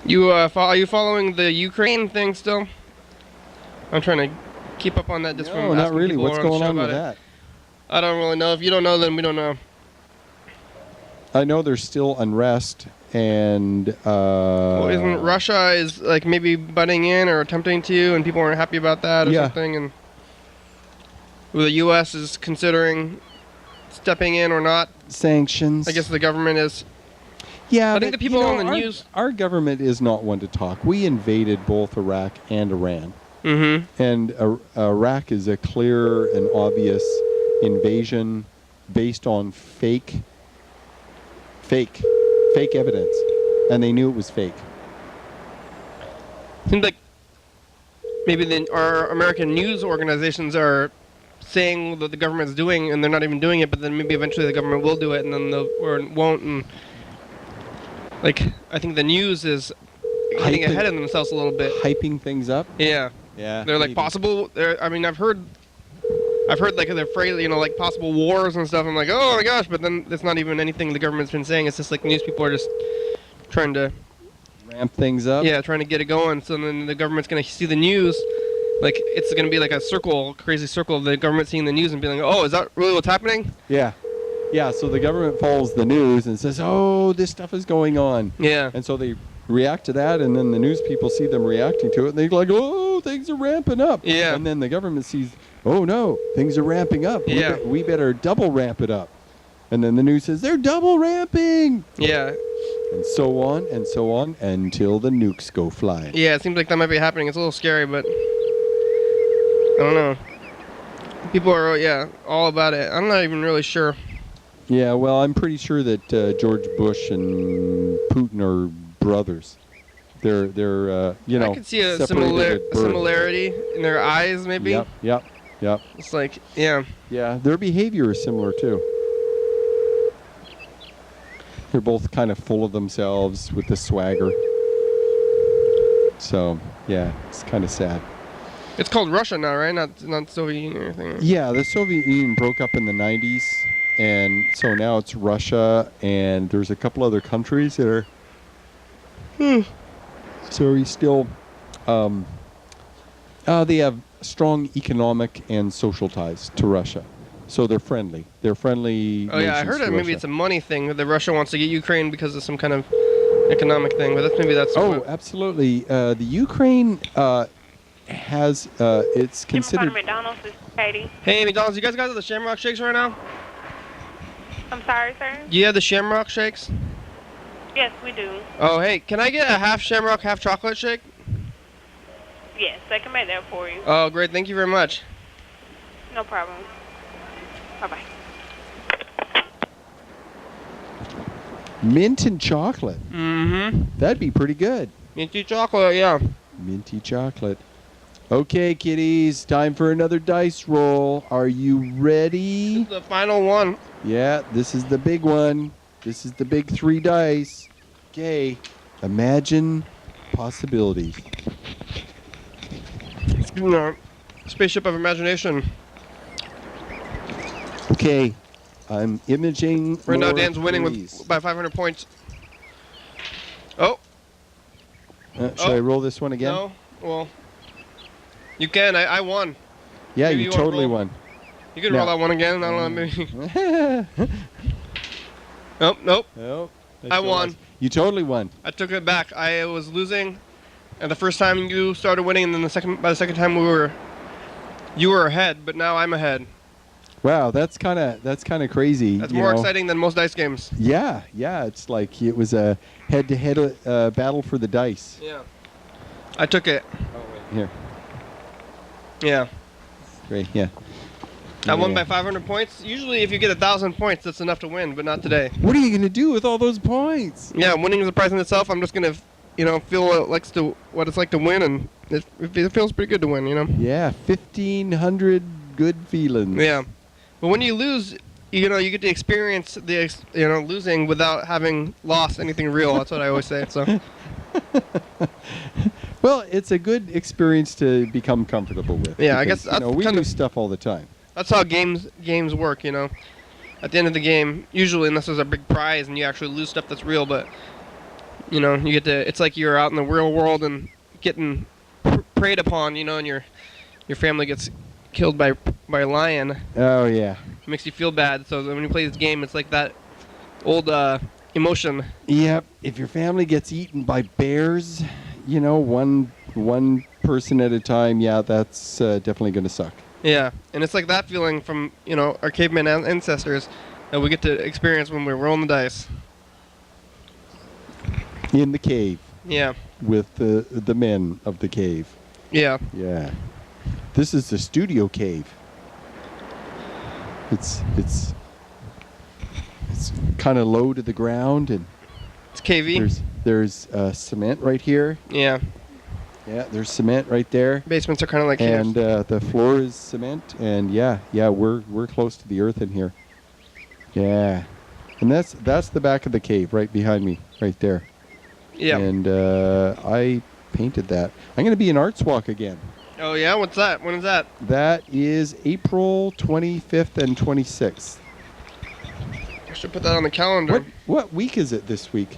Are you following the Ukraine thing still? I'm trying to keep up on that just from asking not really. people What's on the going show on with about it. that? I don't really know. If you don't know, then we don't know. I know there's still unrest, and well, isn't Russia is like maybe butting in or attempting to, and people aren't happy about that or something, and the U.S. is considering stepping in or not. Sanctions. I guess the government is. Yeah, I think the people on the news. Our government is not one to talk. We invaded both Iraq and Iran. And Iraq is a clear and obvious invasion based on fake evidence, and they knew it was fake. Seems like maybe our American news organizations are saying what the government's doing, and they're not even doing it. But then maybe eventually the government will do it, and then or won't. And I think the news is getting ahead of themselves a little bit, hyping things up. Yeah. They're like maybe. possible. I mean, I've heard like they're afraid, like possible wars and stuff. I'm like, oh my gosh, but then it's not even anything the government's been saying. It's just like news people are just trying to ramp things up. Yeah, trying to get it going. So then the government's gonna see the news, like it's gonna be like a crazy circle of the government seeing the news and being like, oh, is that really what's happening? Yeah. So the government follows the news and says, oh, this stuff is going on. Yeah. And so they react to that, and then the news people see them reacting to it, and they're like, oh, things are ramping up. Yeah. And then the government sees, oh no, things are ramping up. Yeah. We better double ramp it up. And then the news says, they're double ramping. Yeah. And so on until the nukes go flying. Yeah, it seems like that might be happening. It's a little scary, but I don't know. People are, all about it. I'm not even really sure. Yeah, well, I'm pretty sure that George Bush and Putin are brothers. They're I could see a similarity in their eyes, maybe. Yep. It's like, yeah. Yeah, their behavior is similar too. They're both kind of full of themselves with the swagger. So, yeah, it's kind of sad. It's called Russia now, right? Not Soviet Union or anything. Yeah, the Soviet Union broke up in the 90s, and so now it's Russia, and there's a couple other countries that are... So he's still They have strong economic and social ties to Russia. So they're friendly. They're friendly. Oh yeah, I heard it. Maybe it's a money thing that Russia wants to get Ukraine because of some kind of economic thing. But maybe that's. Oh, absolutely. The Ukraine has it's considered. McDonald's, this is Katie. Hey, McDonald's, you guys got the Shamrock Shakes right now? I'm sorry, sir? Do you have the Shamrock Shakes? Yes, we do. Oh, hey, can I get a half Shamrock, half chocolate shake? Yes, I can make that for you. Oh, great. Thank you very much. No problem. Bye-bye. Mint and chocolate. Mm-hmm. That'd be pretty good. Minty chocolate, yeah. Minty chocolate. Okay, kiddies, time for another dice roll. Are you ready? This is the final one. Yeah, this is the big one. This is the big 3 dice. Okay, imagine possibilities. Spaceship of imagination. Okay, I'm imaging. Right now, more Dan's winning threes. by 500 points. Oh. Should I roll this one again? No. Well, you can. I won. Yeah, Maybe you you wanna totally roll? won. You can No. roll that one again. I don't know. Maybe. Nope. Nope. Nope. I won. You totally won. I took it back. I was losing, and the first time you started winning, and then by the second time you were ahead, but now I'm ahead. Wow, that's kind of crazy. That's you more know. exciting than most dice games. Yeah, it's like it was a head-to-head battle for the dice. Yeah. I took it. Here, Yeah. great, yeah. I won by 500 points. Usually, if you get 1,000 points, that's enough to win, but not today. What are you gonna do with all those points? Yeah, winning is a prize in itself. I'm just gonna, feel what it's like to win, and it feels pretty good to win, Yeah, 1,500 good feelings. Yeah, but when you lose, you get to experience losing without having lost anything real. That's what I always say. So. Well, it's a good experience to become comfortable with. Yeah, I because, guess that's we kind lose of stuff all the time. That's how games work. At the end of the game, usually unless there's a big prize and you actually lose stuff that's real, but you get to. It's like you're out in the real world and getting preyed upon. And your family gets killed by a lion. Oh yeah. It makes you feel bad. So when you play this game, it's like that old emotion. Yep. If your family gets eaten by bears, one person at a time, yeah, that's definitely going to suck. Yeah, and it's like that feeling from our caveman ancestors that we get to experience when we're rolling the dice. In the cave. Yeah. With the men of the cave. Yeah. Yeah. This is the studio cave. It's kind of low to the ground, and it's cavey. There's cement right here. Yeah. Yeah, there's cement right there. Basements are kind of like and the floor is cement, and yeah, we're close to the earth in here. Yeah, and that's the back of the cave right behind me, right there. Yeah. And I painted that. I'm gonna be in Arts Walk again. Oh yeah, what's that? When is that? That is April 25th and 26th. I should put that on the calendar. What week is it this week?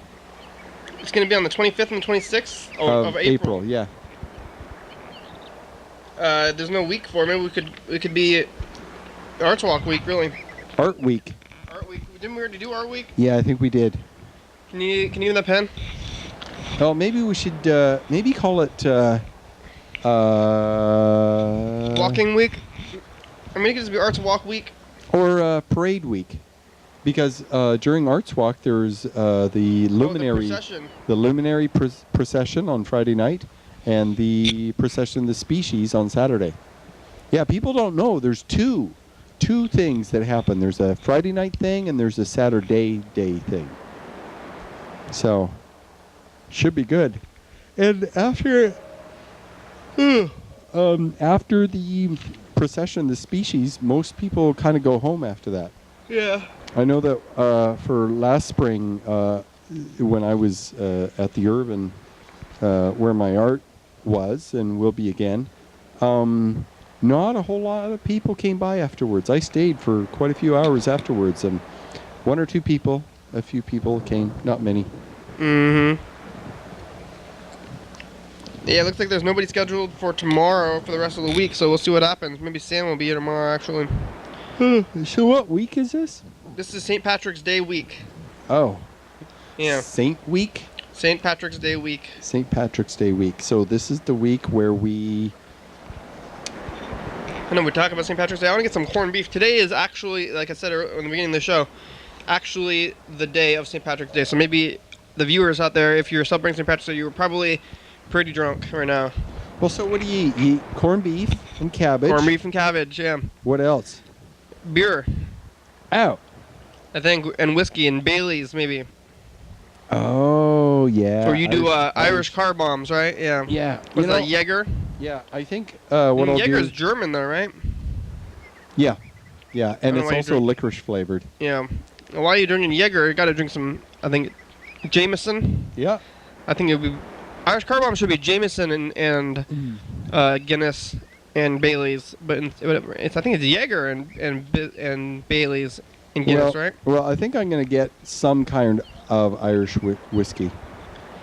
It's going to be on the 25th and 26th of April. Yeah. There's no week for me. We could be Arts Walk week, really. Art Week. Art Week. Didn't we already do Art Week? Yeah, I think we did. Can you give me that pen? Oh, maybe we should maybe call it Walking Week. I mean, it could just be Arts Walk Week. Or Parade Week. Because during Arts Walk, there's the luminary, the luminary procession on Friday night, and the procession of the species on Saturday. Yeah, people don't know. There's two things that happen. There's a Friday night thing, and there's a Saturday day thing. So, should be good. And after the procession, the species, most people kind of go home after that. Yeah. I know that for last spring, when I was at the Irvin, where my art was and will be again, not a whole lot of people came by afterwards. I stayed for quite a few hours afterwards, and a few people came, not many. Mm-hmm. Yeah, it looks like there's nobody scheduled for tomorrow for the rest of the week, so we'll see what happens. Maybe Sam will be here tomorrow, actually. So what week is this? This is St. Patrick's Day week. Oh. Yeah. Saint week? St. Patrick's Day week. St. Patrick's Day week. So this is the week where we... I know we're talking about St. Patrick's Day. I want to get some corned beef. Today is actually, like I said in the beginning of the show, actually the day of St. Patrick's Day. So maybe the viewers out there, if you're celebrating St. Patrick's Day, you were probably pretty drunk right now. Well, so what do you eat? You eat corned beef and cabbage. Corned beef and cabbage, yeah. What else? Beer, Oh. I think, and whiskey and Bailey's maybe. Oh, yeah. Or you do Irish car bombs, right? Yeah. Yeah. What's that, Jaeger? Yeah, I think what I'll do... Jaeger's German though, right? Yeah. Yeah, and know it's why you also drink- licorice flavored. Yeah. While you're drinking Jaeger, you gotta drink some, I think, Jameson. Yeah. I think it would be... Irish car bomb should be Jameson and Guinness and Bailey's, but I think it's Jaeger and Bailey's and Guinness, right? Well, I think I'm going to get some kind of Irish whiskey.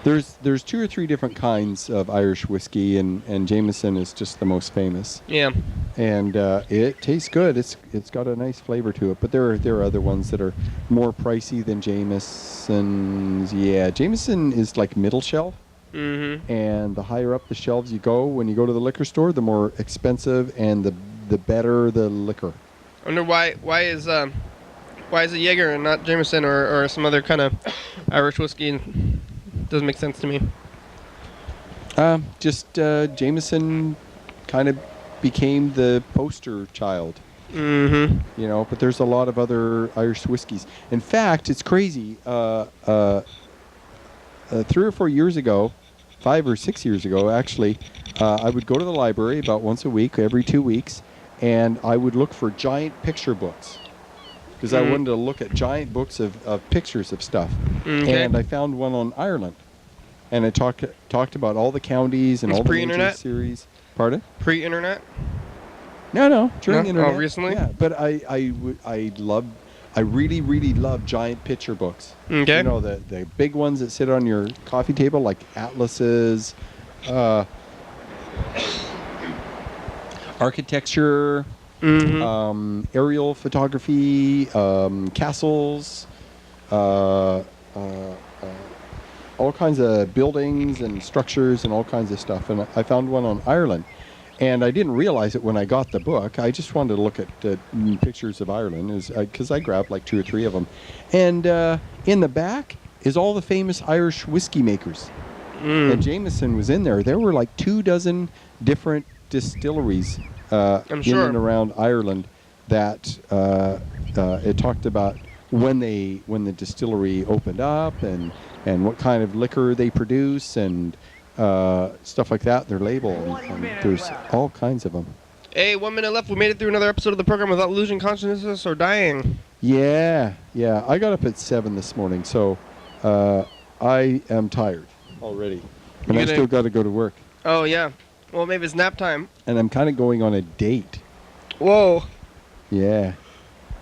There's 2 or 3 different kinds of Irish whiskey, and Jameson is just the most famous. Yeah. And it tastes good. It's got a nice flavor to it. But there are other ones that are more pricey than Jameson's. Yeah, Jameson is like middle shelf. Mm-hmm. And the higher up the shelves you go, when you go to the liquor store, the more expensive and the better the liquor. I wonder why is it Jaeger and not Jameson or some other kind of Irish whiskey? Doesn't make sense to me. Just Jameson kind of became the poster child. Mm-hmm. You know, but there's a lot of other Irish whiskeys. In fact, it's crazy. 3 or 4 years ago, 5 or 6 years ago, actually, I would go to the library about once a week, every 2 weeks, and I would look for giant picture books because I wanted to look at giant books of pictures of stuff. Okay. And I found one on Ireland, and it talked about all the counties and It's all the major pre-internet? series. Pardon? Pre-internet? No, during No? internet. Oh, recently? Yeah, but I really love giant picture books. Okay. You know, the big ones that sit on your coffee table, like atlases, architecture, aerial photography, castles, all kinds of buildings and structures and all kinds of stuff. And I found one on Ireland. And I didn't realize it when I got the book. I just wanted to look at pictures of Ireland because I grabbed like 2 or 3 of them. And in the back is all the famous Irish whiskey makers. And Jameson was in there. There were like 24 different distilleries in and around Ireland that it talked about when the distillery opened up and what kind of liquor they produce and stuff like that, their label, and there's all kinds of them. Hey, 1 minute left. We made it through another episode of the program without losing consciousness or dying. Yeah. I got up at 7 this morning, so I am tired already. And I still got to go to work. Oh, yeah. Well, maybe it's nap time. And I'm kind of going on a date. Whoa. Yeah.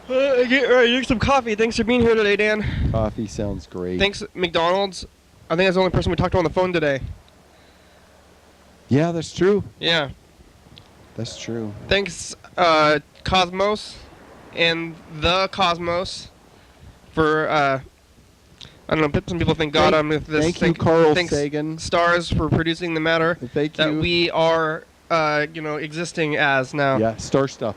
Drink some coffee. Thanks for being here today, Dan. Coffee sounds great. Thanks, McDonald's. I think that's the only person we talked to on the phone today. Yeah, that's true. Yeah. That's true. Thanks, Cosmos and the Cosmos for, I don't know, some people thank God on with this. Thank you, Carl thanks Sagan. Stars for producing the matter Thank that you. we are, existing as now. Yeah, star stuff.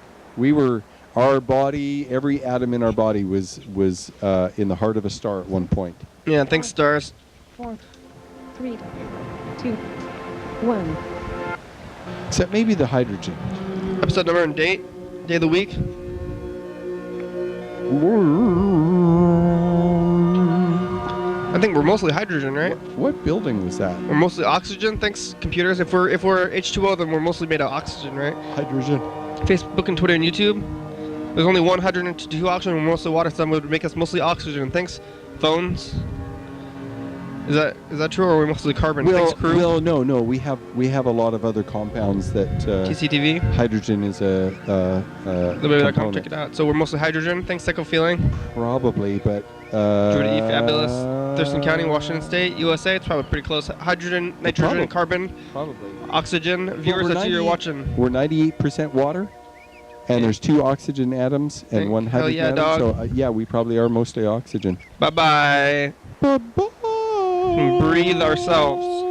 Our body, every atom in our body was in the heart of a star at one point. Yeah, thanks, stars. 4, 3, 2, 1. Except maybe the hydrogen. Episode number and date of the week. I think we're mostly hydrogen, right? What building was that? We're mostly oxygen. Thanks, computers. If we're H2O, then we're mostly made of oxygen, right? Hydrogen. Facebook and Twitter and YouTube. There's only 102 oxygen. We're mostly water, so that would make us mostly oxygen. Thanks, phones. Is that true, or are we mostly carbon? Thanks, crew. Well, no. We have a lot of other compounds that. TCTV. Hydrogen is a Library.com, check it out. So we're mostly hydrogen. Thanks, Psycho Feeling. Probably, but. Judy, fabulous. Thurston County, Washington State, USA. It's probably pretty close. Hydrogen, nitrogen, Probably. carbon, oxygen. Viewers, that's who you're watching. We're 98% water, and there's 2 oxygen atoms and 1 Hell hydrogen yeah, atom. dog. So yeah, we probably are mostly oxygen. Bye-bye. Bye-bye. Breathe ourselves.